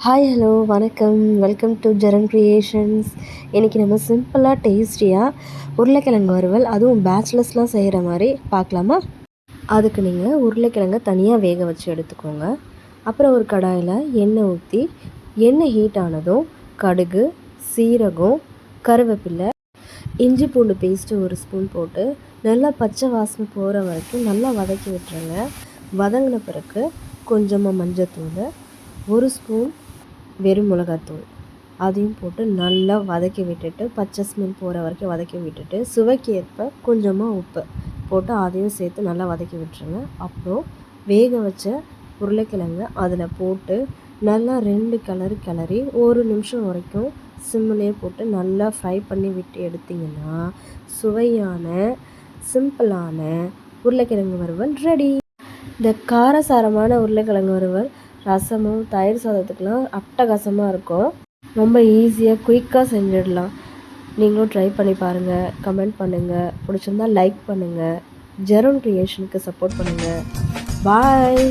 Hi hello வணக்கம். Welcome to ஜெரன் creations. இன்றைக்கி நம்ம சிம்பிளாக டேஸ்டியாக உருளைக்கிழங்கு வறுவல், அதுவும் பேச்சுலர்ஸ்லாம் செய்கிற மாதிரி பார்க்கலாமா? அதுக்கு நீங்கள் உருளைக்கிழங்கை தனியாக வேக வச்சு எடுத்துக்கோங்க. அப்புறம் ஒரு கடாயில் எண்ணெய் ஊற்றி, எண்ணெய் ஹீட் ஆனதும் கடுகு, சீரகம், கருவேப்பிலை, இஞ்சி பூண்டு பேஸ்ட்டு ஒரு ஸ்பூன் போட்டு நல்லா பச்சை வாசனை போகிற வரைக்கும் நல்லா வதக்கி விட்டுருங்க. வதங்கின பிறகு கொஞ்சமாக மஞ்சத்தூள், ஒரு ஸ்பூன் வெறும் மிளகாத்தூள் அதையும் போட்டு நல்லா வதக்கி விட்டுட்டு, பச்சை ஸ்மெல் போகிற வரைக்கும் வதக்கி விட்டுட்டு, சுவைக்கு ஏற்ப கொஞ்சமாக உப்பு போட்டு அதையும் சேர்த்து நல்லா வதக்கி விட்டுருங்க. அப்புறம் வேக வச்ச உருளைக்கிழங்கு அதில் போட்டு நல்லா 2 கிளறி 1 நிமிஷம் வரைக்கும் சிம்மிலே போட்டு நல்லா ஃப்ரை பண்ணி விட்டு எடுத்திங்கன்னா சுவையான சிம்பிளான உருளைக்கிழங்கு வறுவல் ரெடி. இந்த காரசாரமான உருளைக்கிழங்கு வறுவல் ரசமும் தயிர் சாதத்துக்கெலாம் அட்டகாசமாக இருக்கும். ரொம்ப ஈஸியாக குயிக்காக செஞ்சிடலாம். நீங்களும் ட்ரை பண்ணி பாருங்கள். கமெண்ட் பண்ணுங்கள். பிடிச்சிருந்தால் லைக் பண்ணுங்கள். ஜெரோன் கிரியேஷனுக்கு சப்போர்ட் பண்ணுங்கள். பாய்.